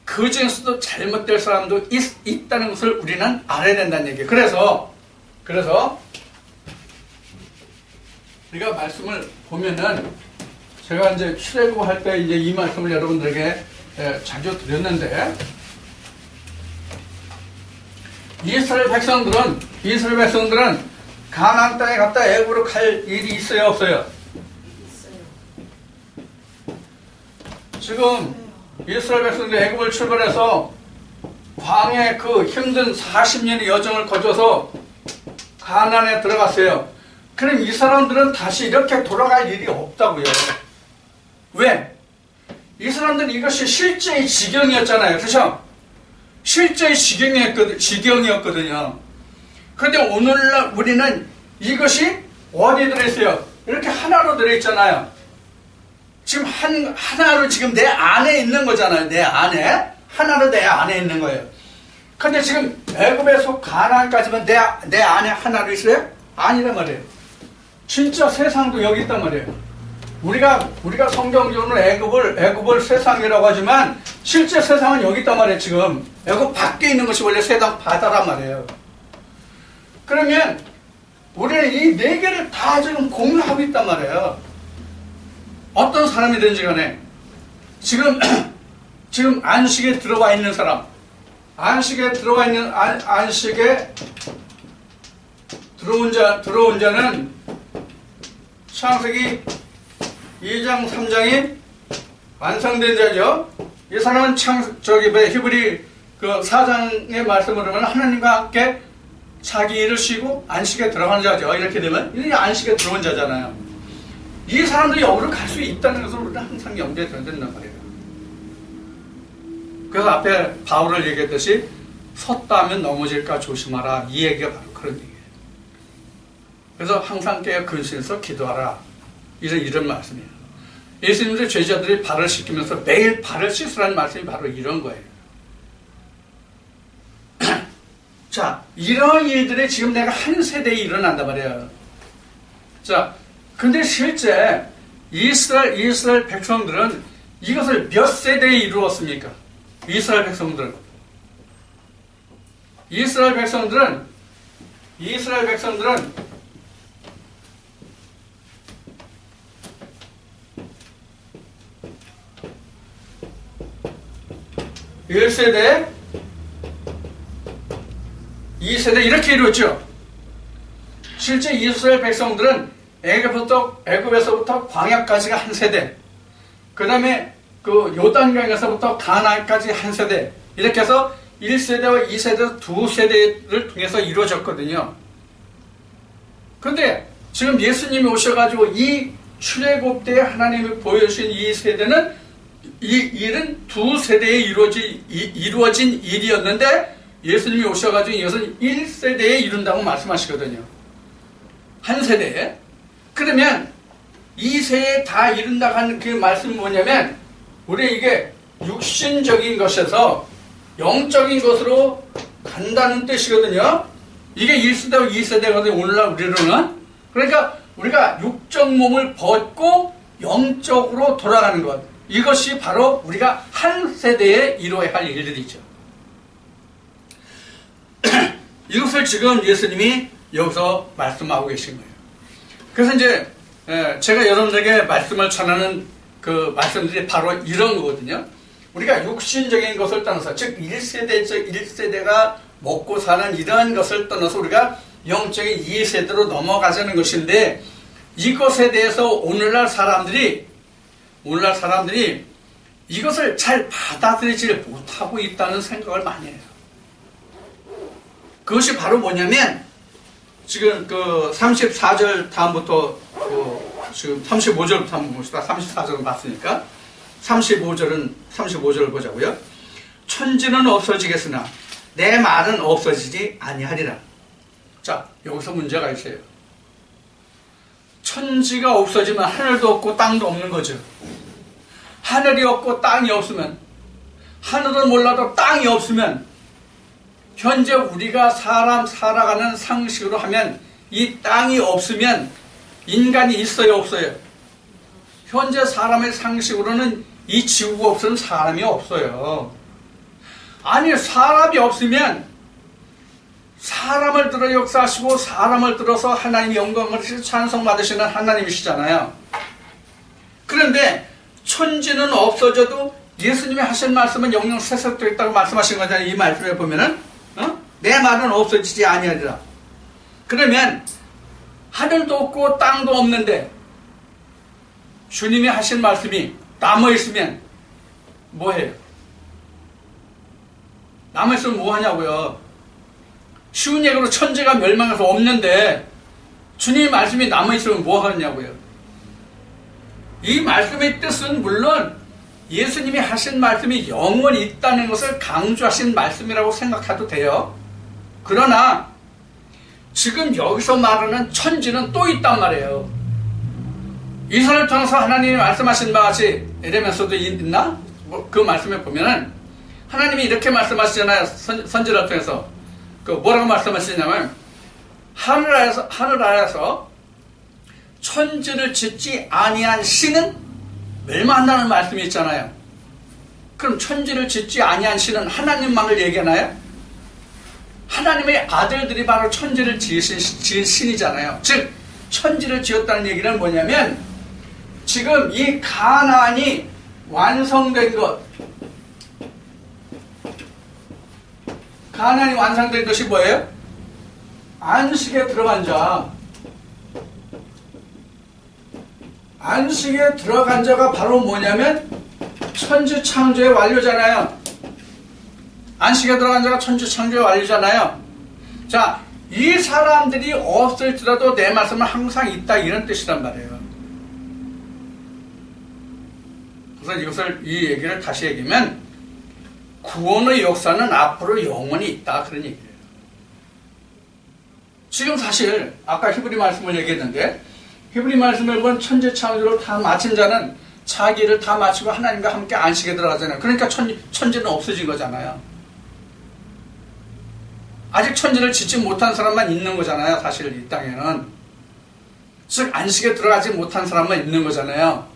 그 중에서도 잘못될 사람도 있다는 것을 우리는 알아야 된다는 얘기예요. 그래서 우리가 말씀을 보면은 제가 이제 출애굽할 때 이제 이 말씀을 여러분들에게 자주 드렸는데, 이스라엘 백성들은 가나안 땅에 갔다 애굽으로 갈 일이 있어요, 없어요? 지금 이스라엘 백성들이 애굽을 출발해서 광야의 그 힘든 40년의 여정을 거쳐서 가나안에 들어갔어요. 그럼 이 사람들은 다시 이렇게 돌아갈 일이 없다고요. 왜? 이 사람들은 이것이 실제의 지경이었잖아요. 그렇죠? 실제의 지경이었거든요. 그런데 오늘날 우리는 이것이 어디에 들어있어요? 이렇게 하나로 들어있잖아요. 지금 하나로 지금 내 안에 있는 거잖아요. 내 안에. 하나로 내 안에 있는 거예요. 근데 지금 애굽에서 가나안까지만 내 안에 하나로 있어요? 아니란 말이에요. 진짜 세상도 여기 있단 말이에요. 우리가 성경적으로 애굽을 세상이라고 하지만 실제 세상은 여기 있단 말이에요. 지금 애굽 밖에 있는 것이 원래 세상 바다란 말이에요. 그러면 우리는 이 네 개를 다 지금 공유하고 있단 말이에요. 어떤 사람이든지 간에 지금 안식에 들어와 있는 사람, 안식에 들어온 자는 창세기 2장 3장이 완성된 자죠. 이 사람은 히브리 그 4장의 말씀으로 보면 하나님과 함께 자기 일을 쉬고 안식에 들어가는 자죠. 이렇게 되면 이 안식에 들어온 자잖아요. 이 사람들이 여기로 갈 수 있다는 것을 우리는 항상 염두에 둬야 된단 말이에요. 그래서 앞에 바울을 얘기했듯이 섰다 하면 넘어질까 조심하라. 이 얘기가 바로 그런 얘기예요. 그래서 항상 깨어 근신해서 기도하라. 이런 말씀이에요. 예수님도 제자들이 발을 씻기면서 매일 발을 씻으라는 말씀이 바로 이런 거예요. 자, 이런 일들이 지금 내가 한 세대에 일어난단 말이에요. 자, 근데 실제 이스라엘 백성들은 이것을 몇 세대에 이루었습니까? 이스라엘 백성들은 1세대, 2세대 이렇게 이루었죠. 실제 이스라엘 백성들은 애굽에서부터 광야까지가 한 세대, 그 다음에 그 요단강에서부터 가나안까지 한 세대, 이렇게 해서 1세대와 2세대, 2세대를 통해서 이루어졌거든요. 그런데 지금 예수님이 오셔가지고 이 출애굽 때 하나님이 보여주신 이 세대는 이 일은 2세대에 이루어진 일이었는데 예수님이 오셔가지고 이것은 1세대에 이룬다고 말씀하시거든요. 한 세대에. 그러면 2세에 다 이룬다고 하는 그 말씀이 뭐냐면, 우리 이게 육신적인 것에서 영적인 것으로 간다는 뜻이거든요. 이게 1세대와 2세대거든요. 오늘날 우리로는. 그러니까 우리가 육적 몸을 벗고 영적으로 돌아가는 것. 이것이 바로 우리가 한 세대에 이루어야 할 일들이죠. 이것을 지금 예수님이 여기서 말씀하고 계신 거예요. 그래서 이제 제가 여러분들에게 말씀을 전하는 그 말씀들이 바로 이런 거거든요. 우리가 육신적인 것을 떠나서, 즉 1세대가 먹고 사는 이러한 것을 떠나서 우리가 영적인 2세대로 넘어가자는 것인데, 이것에 대해서 오늘날 사람들이 이것을 잘 받아들이지 못하고 있다는 생각을 많이 해요. 그것이 바로 뭐냐면, 지금 그 34절 다음부터 지금 35절부터 한번 봅시다. 34절은 봤으니까 35절을 보자고요. 천지는 없어지겠으나 내 말은 없어지지 아니하리라. 자, 여기서 문제가 있어요. 천지가 없어지면 하늘도 없고 땅도 없는 거죠. 하늘이 없고 땅이 없으면, 하늘은 몰라도 땅이 없으면, 현재 우리가 사람 살아가는 상식으로 하면 이 땅이 없으면 인간이 있어요, 없어요? 현재 사람의 상식으로는 이 지구가 없으면 사람이 없어요. 아니, 사람이 없으면 사람을 들어 역사하시고 사람을 들어서 하나님의 영광을 찬송받으시는 하나님이시잖아요. 그런데 천지는 없어져도 예수님이 하신 말씀은 영영 세속되어 있다고 말씀하신 거잖아요. 이 말씀에 보면은 내 말은 없어지지 아니하리라. 그러면 하늘도 없고 땅도 없는데 주님이 하신 말씀이 남아있으면 뭐해요? 남아있으면 뭐하냐고요? 쉬운 얘기로 천지가 멸망해서 없는데 주님의 말씀이 남아있으면 뭐하냐고요? 이 말씀의 뜻은 물론 예수님이 하신 말씀이 영원히 있다는 것을 강조하신 말씀이라고 생각해도 돼요. 그러나 지금 여기서 말하는 천지는 또 있단 말이에요. 이사를 통해서 하나님이 말씀하신 바와 같이 에레미야서도 있나? 그 말씀에 보면은 하나님이 이렇게 말씀하시잖아요. 선지자를 통해서. 그 뭐라고 말씀하시냐면 하늘 아래서 천지를 짓지 아니한 신은 멸망한다는 말씀이 있잖아요. 그럼 천지를 짓지 아니한 신은 하나님만을 얘기하나요? 하나님의 아들들이 바로 천지를 지은 신이잖아요. 즉 천지를 지었다는 얘기는 뭐냐면 지금 이 가나안이 완성된 것, 가나안이 완성된 것이 뭐예요? 안식에 들어간 자. 안식에 들어간 자가 바로 뭐냐면 천지 창조의 완료잖아요. 안식에 들어간 자가 천지 창조의 완료잖아요. 자, 이 사람들이 없을지라도 내 말씀은 항상 있다, 이런 뜻이란 말이에요. 그래서 이 얘기를 다시 얘기하면 구원의 역사는 앞으로 영원히 있다, 그런 얘기예요. 지금 사실 아까 히브리 말씀을 얘기했는데 히브리 말씀을 본 천지 창조를 다 마친 자는 자기를 다 마치고 하나님과 함께 안식에 들어가잖아요. 그러니까 천지는 없어진 거잖아요. 아직 천지를 짓지 못한 사람만 있는 거잖아요. 사실 이 땅에는. 즉 안식에 들어가지 못한 사람만 있는 거잖아요.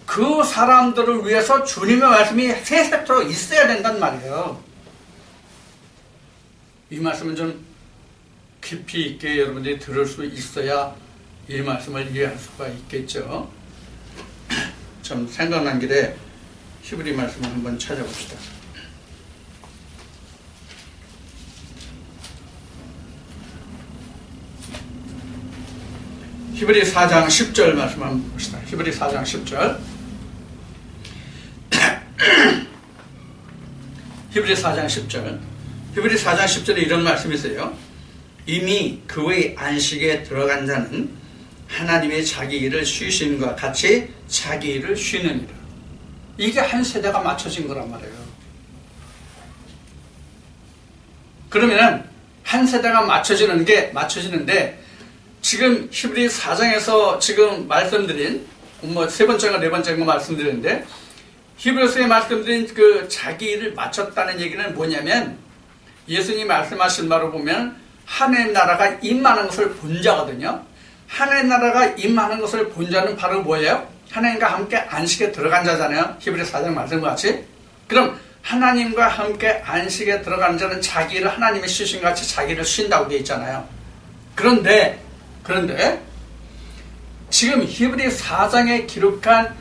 그 사람들을 위해서 주님의 말씀이 세세토록 있어야 된단 말이에요. 이 말씀은 좀 깊이 있게 여러분들이 들을 수 있어야 이 말씀을 이해할 수가 있겠죠. 좀 생각난 길에 히브리 말씀을 한번 찾아봅시다. 히브리 4장 10절 말씀 한번 봅시다. 히브리 4장 10절. 히브리 4장 10절. 히브리 4장 10절에 이런 말씀이 있어요. 이미 그의 안식에 들어간 자는 하나님의 자기 일을 쉬심과 같이 자기 일을 쉬느니라. 이게 한 세대가 맞춰진 거란 말이에요. 그러면은 한 세대가 맞춰지는데 지금 히브리 4장에서 지금 말씀드린 세 번째가 네 번째인가 말씀드렸는데 히브리서에 말씀드린 그 자기 일을 마쳤다는 얘기는 뭐냐면 예수님이 말씀하신 바로 보면 하나님 나라가 임하는 것을 본 자거든요. 하나님 나라가 임하는 것을 본 자는 바로 뭐예요? 하나님과 함께 안식에 들어간 자잖아요. 히브리서 4장 말씀과 같이. 그럼 하나님과 함께 안식에 들어가는 자는 자기를 하나님의 쉬신같이 자기를 쉰다고 되어 있잖아요. 그런데 지금 히브리 4장에 기록한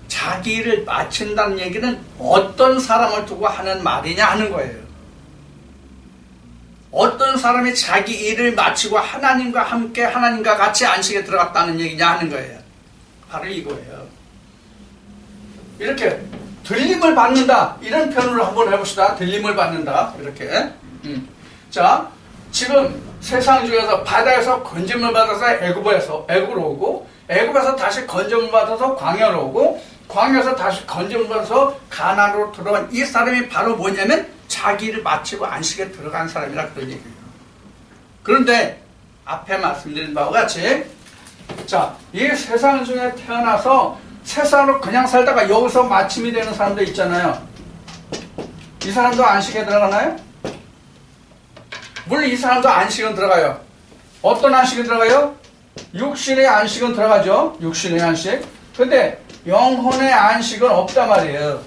자기를 마친다는 얘기는 어떤 사람을 두고 하는 말이냐 하는 거예요. 어떤 사람이 자기 일을 마치고 하나님과 함께 하나님과 같이 안식에 들어갔다는 얘기냐 하는 거예요. 바로 이거예요. 이렇게 들림을 받는다, 이런 표현을 한번 해봅시다. 들림을 받는다, 이렇게. 자, 지금 세상 중에서 바다에서 건짐을 받아서 애굽으로 오고, 애굽에서 다시 건짐을 받아서 광야로 오고, 광야에서 다시 건짐을 받아서 가나안으로 들어온 이 사람이 바로 뭐냐면 자기를 마치고 안식에 들어간 사람이라 그런 얘기예요. 그런데 앞에 말씀드린 바와 같이, 자, 이 세상 중에 태어나서 세상으로 그냥 살다가 여기서 마침이 되는 사람도 있잖아요. 이 사람도 안식에 들어가나요? 물론 이 사람도 안식은 들어가요. 어떤 안식이 들어가요? 육신의 안식은 들어가죠. 육신의 안식. 근데 영혼의 안식은 없단 말이에요.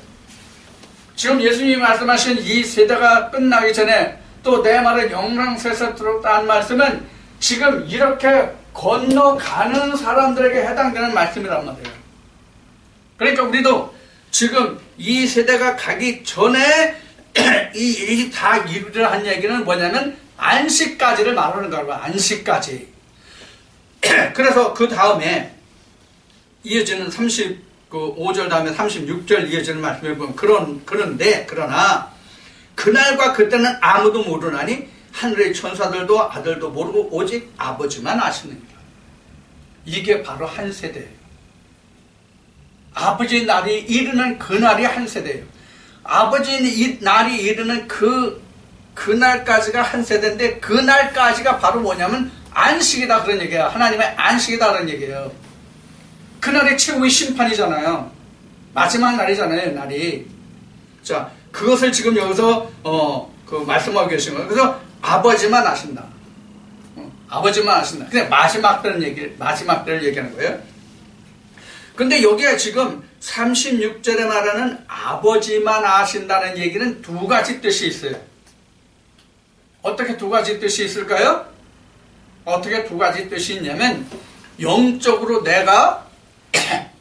지금 예수님이 말씀하신 이 세대가 끝나기 전에 또 내 말은 영랑새에서 들었다는 말씀은 지금 이렇게 건너가는 사람들에게 해당되는 말씀이란 말이에요. 그러니까 우리도 지금 이 세대가 가기 전에 이 다 이루려 한 얘기는 뭐냐면 안식까지를 말하는 거예요. 안식까지. 그래서 그 다음에 이어지는 35절 다음에 36절 이어지는 말씀을 보면 그러나 그날과 그때는 아무도 모르나니 하늘의 천사들도 아들도 모르고 오직 아버지만 아시느니라. 이게 바로 한 세대예요. 아버지의 날이 이르는 그날이 한 세대예요. 아버지의 날이 이르는 그날까지가 한 세대인데, 그날까지가 바로 뭐냐면 안식이다 그런 얘기예요. 하나님의 안식이다 그런 얘기예요. 그날이 최후의 심판이잖아요. 마지막 날이잖아요, 날이. 자, 그것을 지금 여기서 말씀하고 계신 거예요. 그래서 아버지만 아신다. 아버지만 아신다. 그냥 마지막 때를 얘기하는 거예요. 근데 여기에 지금 36절에 말하는 아버지만 아신다는 얘기는 두 가지 뜻이 있어요. 어떻게 두 가지 뜻이 있을까요? 어떻게 두 가지 뜻이 있냐면, 영적으로 내가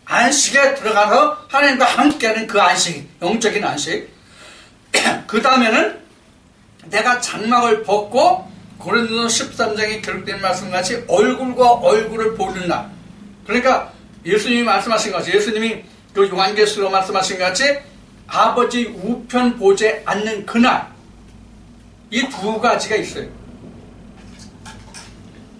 안식에 들어가서 하나님과 함께하는 그 안식, 영적인 안식. 그 다음에는 내가 장막을 벗고 고린도서 13장에 기록된 말씀같이 얼굴과 얼굴을 보는 날. 그러니까 예수님이 말씀하신 것이, 예수님이 그 요한계시로 말씀하신 것 같이 아버지 우편 보지 않는 그날, 이 두 가지가 있어요.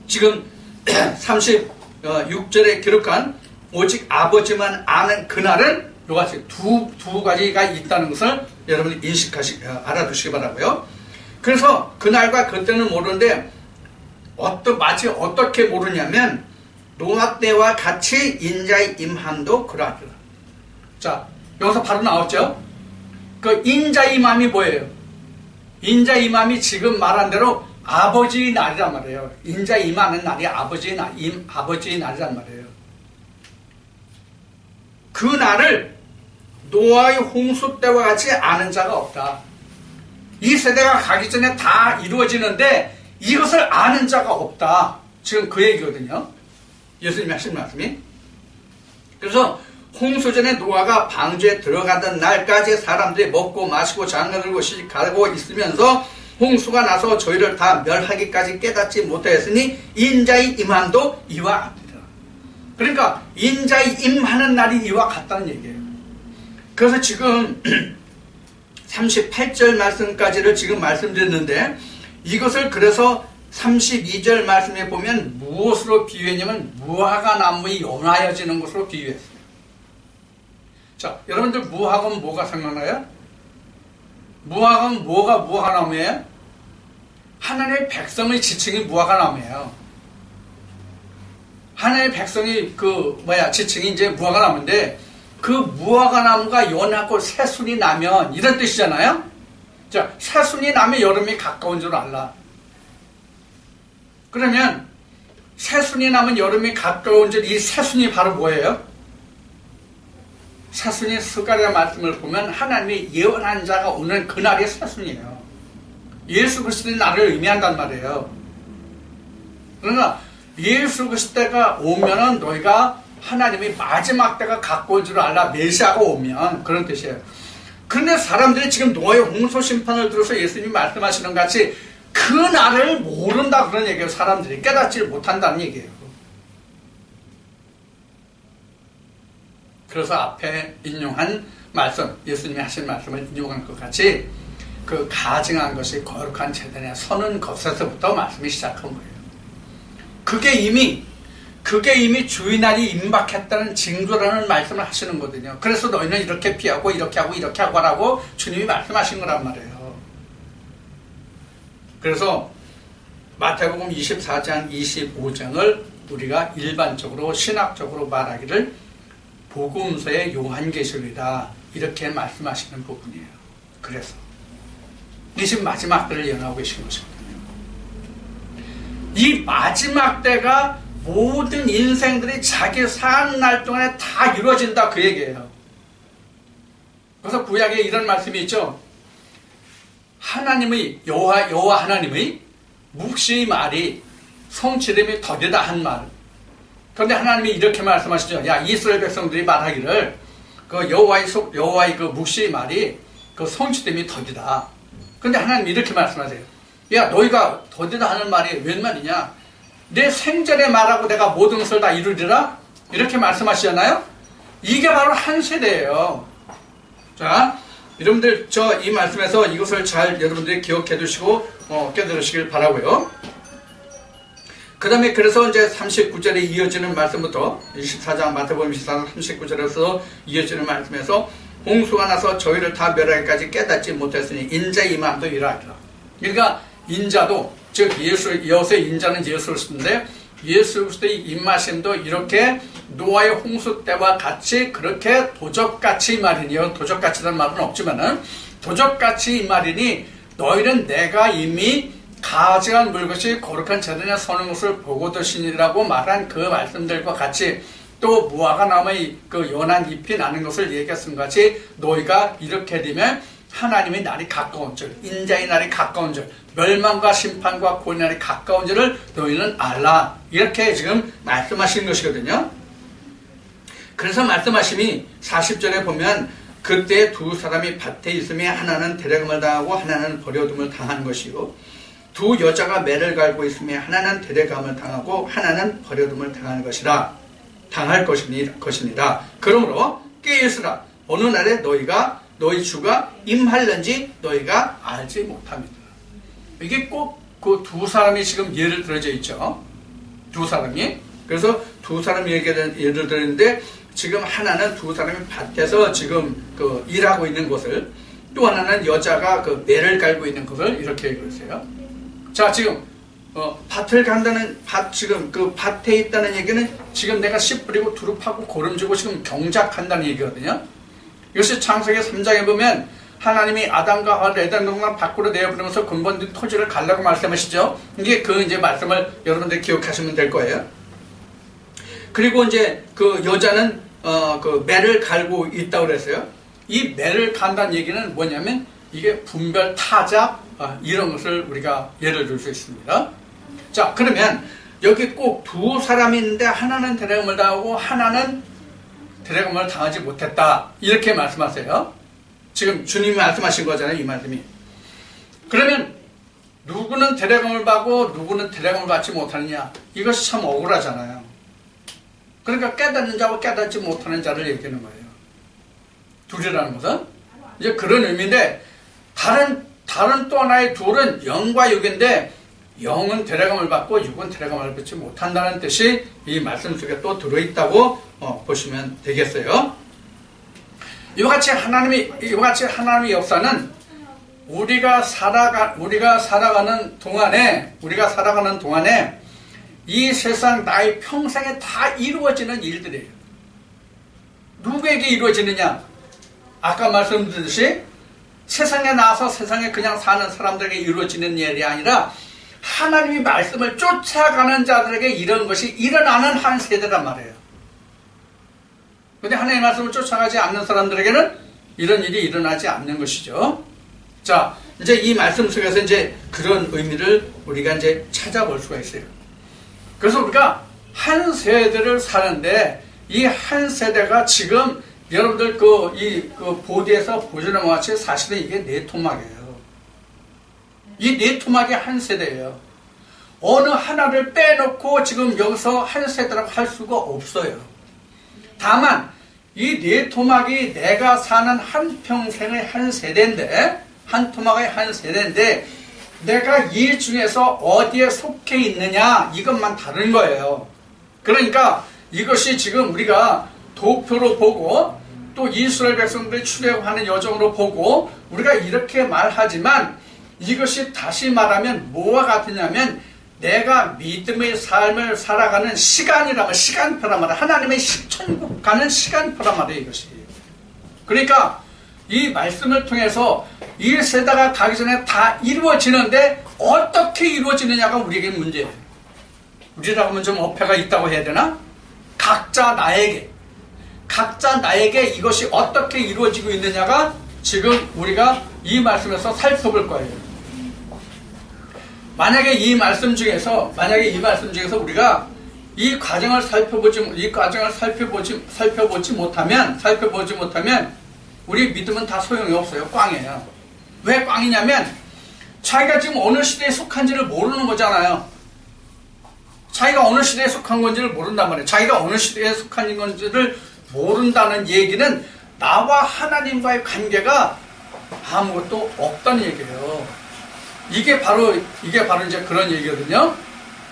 지금 36절에 기록한 오직 아버지만 아는 그날은 이같이 두 가지가 있다는 것을 여러분이 알아두시기 바라고요. 그래서 그날과 그때는 모르는데 마치 어떻게 모르냐면 노아 때와 같이 인자의 임함도 그러하리라. 자, 여기서 바로 나왔죠. 그 인자의 임함이 뭐예요? 인자의 임함이 지금 말한 대로 아버지의 날이란 말이에요. 인자의 임하는 날이 아버지의 날이란 말이에요. 그 날을 노아의 홍수 때와 같이 아는 자가 없다. 이 세대가 가기 전에 다 이루어지는데 이것을 아는 자가 없다. 지금 그 얘기거든요. 예수님이 하신 말씀이. 그래서 홍수 전에 노아가 방주에 들어가던 날까지 사람들이 먹고 마시고 장가들고 시집가고 있으면서 홍수가 나서 저희를 다 멸하기까지 깨닫지 못하였으니 인자의 임함도 이와 같다. 그러니까 인자의 임하는 날이 이와 같다는 얘기예요. 그래서 지금 38절 말씀까지를 지금 말씀드렸는데, 이것을 그래서 32절 말씀에 보면 무엇으로 비유했냐면 무화과 나무의 연하여지는 것으로 비유했어요. 자, 여러분들 무화과는 뭐가 생각나요? 무화과는 뭐가 무화과나무예요? 하나님의 백성의 지칭이 무화과나무예요. 하나님의 백성이 지칭이 이제 무화과나무인데, 그 무화과나무가 연하고 새순이 나면 이런 뜻이잖아요. 자, 새순이 나면 여름이 가까운 줄 알라. 그러면 새순이 나면 여름이 가까운 줄, 이 새순이 바로 뭐예요? 새순이 스가랴 말씀을 보면 하나님의 예언한 자가 오는 그날이 새순이에요. 예수 그리스도의 날을 의미한단 말이에요. 그러나 예수 그리스도가 오면은 너희가 하나님의 마지막 때가 가까운 줄 알라. 메시아가 오면 그런 뜻이에요. 그런데 사람들이 지금 노아의 홍수 심판을 들어서 예수님이 말씀하시는 같이 그 날을 모른다 그런 얘기예요. 사람들이 깨닫지 못한다는 얘기예요. 그래서 앞에 인용한 말씀, 예수님이 하신 말씀을 인용한 것 같이 그 가증한 것이 거룩한 제단에 서는 것에서부터 말씀이 시작한 거예요. 그게 이미 주의날이 임박했다는 징조라는 말씀을 하시는 거거든요. 그래서 너희는 이렇게 피하고 이렇게 하고 이렇게 하고 하라고 주님이 말씀하신 거란 말이에요. 그래서 마태복음 24장 25장을 우리가 일반적으로 신학적으로 말하기를 복음서의 요한계시록이다 이렇게 말씀하시는 부분이에요. 그래서 이 지금 마지막 때를 예언하고 계신 것이거든요. 이 마지막 때가 모든 인생들이 자기 사는 날 동안에 다 이루어진다 그 얘기예요. 그래서 구약에 이런 말씀이 있죠. 하나님의 여호와 하나님의 묵시의 말이 성취됨이 더디다 한 말. 그런데 하나님이 이렇게 말씀하시죠. 야, 이스라엘 백성들이 말하기를 그 여호와의 그 묵시의 말이 그 성취됨이 더디다. 그런데 하나님이 이렇게 말씀하세요. 야, 너희가 더디다 하는 말이 웬 말이냐? 내 생전에 말하고 내가 모든 것을 다 이루리라? 이렇게 말씀하시잖아요? 이게 바로 한 세대예요. 자, 여러분들 이 말씀에서 이것을 잘 여러분들이 기억해 두시고 깨달으시길 바라고요. 그 다음에 그래서 이제 39절에 이어지는 말씀부터 24장 마태복음 24장 39절에서 이어지는 말씀에서 홍수가 나서 저희를 다 멸하기까지 깨닫지 못했으니 인자의 임함도 이러하리라. 그러니까 인자도 즉 여기서 인자는 예수 그리스도인데 예수 그리스도의 임하심도 이렇게 노아의 홍수 때와 같이 그렇게 도적같이 말이니요. 도적같이라는 말은 없지만은 도적같이 이 말이니 너희는 내가 이미 가증한 물것이 거룩한 제단에 서는 것을 보고 드시니라고 말한 그 말씀들과 같이 또 무화과 나무의 그 연한 잎이 나는 것을 얘기했은 것 같이 너희가 이렇게 되면 하나님의 날이 가까운 줄, 인자의 날이 가까운 줄, 멸망과 심판과 고의 날이 가까운 줄을 너희는 알라. 이렇게 지금 말씀하시는 것이거든요. 그래서 말씀하심이 40절에 보면 그때 두 사람이 밭에 있으며 하나는 데려감을 당하고 하나는 버려둠을 당한 것이요. 두 여자가 매를 갈고 있으며 하나는 데려감을 당하고 하나는 버려둠을 당할 것이니라. 그러므로 깨있으라. 어느 날에 너희 주가 임할는지 너희가 알지 못합니다. 이게 꼭 그 두 사람이 지금 예를 들어져 있죠. 두 사람이. 그래서 두 사람 예를 들었는데 지금 하나는 두 사람이 밭에서 지금 그 일하고 있는 것을 또 하나는 여자가 그 매를 갈고 있는 것을 이렇게 얘기했어요. 자, 지금 밭을 간다는 지금 그 밭에 있다는 얘기는 지금 내가 씨 뿌리고 두릅하고 고름지고 지금 경작한다는 얘기거든요. 이것이 창세기 3장에 보면 하나님이 아담과 하와를 에덴 동산 밖으로 내어보내면서 근본된 토지를 갈라고 말씀하시죠. 이게 그 이제 말씀을 여러분들 기억하시면 될 거예요. 그리고 이제 그 여자는 그 매를 갈고 있다고 그랬어요. 이 매를 간다는 얘기는 뭐냐면 이게 분별 타작 이런 것을 우리가 예를 들 수 있습니다. 자, 그러면 여기 꼭 두 사람이 있는데 하나는 데려감을 당하고 하나는 데려감을 당하지 못했다. 이렇게 말씀하세요. 지금 주님이 말씀하신 거잖아요. 이 말씀이. 그러면 누구는 데려감을 받고 누구는 데려감을 받지 못하느냐. 이것이 참 억울하잖아요. 그러니까 깨닫는 자와 깨닫지 못하는 자를 얘기하는 거예요. 둘이라는 것은 이제 그런 의미인데 다른 또 하나의 둘은 영과 육인데 영은 데려감을 받고 육은 데려감을 받지 못한다는 뜻이 이 말씀 속에 또 들어있다고 보시면 되겠어요. 이와 같이 하나님의 역사는 우리가 살아가는 동안에 이 세상 나의 평생에 다 이루어지는 일들이에요. 누구에게 이루어지느냐? 아까 말씀드렸듯이 세상에 나와서 세상에 그냥 사는 사람들에게 이루어지는 일이 아니라 하나님의 말씀을 쫓아가는 자들에게 이런 것이 일어나는 한 세대란 말이에요. 근데 하나님의 말씀을 쫓아가지 않는 사람들에게는 이런 일이 일어나지 않는 것이죠. 자, 이제 이 말씀 속에서 이제 그런 의미를 우리가 이제 찾아볼 수가 있어요. 그래서 우리가 한 세대를 사는데 이 한 세대가 지금 여러분들 그 보드에서 보시는 것 같이 사실은 이게 네 토막이에요. 이 네 토막이 한 세대예요. 어느 하나를 빼놓고 지금 여기서 한 세대라고 할 수가 없어요. 다만 이 네 토막이 내가 사는 한 평생의 한 세대인데, 한 토막의 한 세대인데 내가 이 중에서 어디에 속해 있느냐 이것만 다른 거예요. 그러니까 이것이 지금 우리가 도표로 보고 또 이스라엘 백성들이 출애굽하는 여정으로 보고 우리가 이렇게 말하지만 이것이 다시 말하면 뭐와 같으냐면 내가 믿음의 삶을 살아가는 시간이라면 시간표란 말이야. 하나님의 천국 가는 시간표란 말이에요. 이것이. 그러니까 이 말씀을 통해서 1세대가 가기 전에 다 이루어지는데 어떻게 이루어지느냐가 우리에게 문제예요. 우리라고 하면 좀 어폐가 있다고 해야 되나? 각자 나에게 이것이 어떻게 이루어지고 있느냐가 지금 우리가 이 말씀에서 살펴볼 거예요. 만약에 이 말씀 중에서 우리가 이 과정을 살펴보지 못하면 우리 믿음은 다 소용이 없어요. 꽝이에요. 왜 꽝이냐면 자기가 지금 어느 시대에 속한지를 모르는 거잖아요. 자기가 어느 시대에 속한 건지를 모른단 말이에요. 자기가 어느 시대에 속한 건지를 모른다는 얘기는 나와 하나님과의 관계가 아무것도 없다는 얘기예요. 이게 바로 이제 그런 얘기거든요.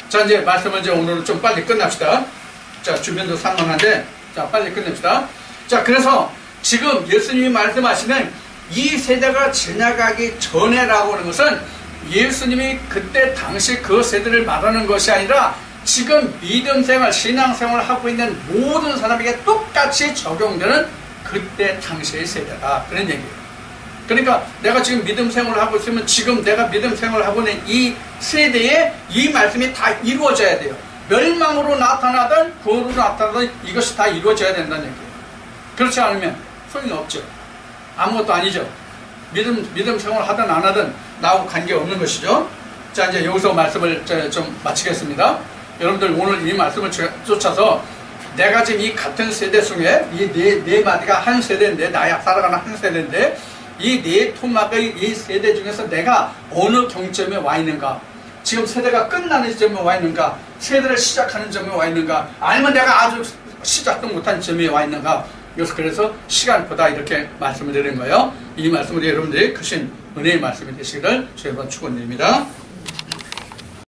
자, 이제 말씀을 이제 오늘은 좀 빨리 끝납시다. 자, 주변도 상황한데, 자, 빨리 끝냅시다. 자, 그래서 지금 예수님이 말씀하시는 이 세대가 지나가기 전에라고 하는 것은 예수님이 그때 당시 그 세대를 말하는 것이 아니라 지금 믿음생활, 신앙생활을 하고 있는 모든 사람에게 똑같이 적용되는 그때 당시의 세대다. 그런 얘기예요. 그러니까 내가 지금 믿음생활을 하고 있으면 지금 내가 믿음생활을 하고 있는 이 세대에 이 말씀이 다 이루어져야 돼요. 멸망으로 나타나든 구원으로 나타나든 이것이 다 이루어져야 된다는 얘기예요. 그렇지 않으면 소용이 없죠. 아무것도 아니죠. 믿음 생활을 하든 안 하든 나하고 관계없는 것이죠. 자, 이제 여기서 말씀을 좀 마치겠습니다. 여러분들 오늘 이 말씀을 쫓아서 내가 지금 이 같은 세대 중에 이 네 마디가 한 세대인데, 나야 살아가는 한 세대인데, 이 네 토막의 이 세대 중에서 내가 어느 경점에 와 있는가, 지금 세대가 끝나는 지점에 와 있는가, 세대를 시작하는 점에 와 있는가, 아니면 내가 아주 시작도 못한 점에 와 있는가. 그래서 시간보다 이렇게 말씀을 드린 거예요. 이 말씀으로 여러분들이 크신 은혜의 말씀이 되시기를 주의 한번 축원드립니다.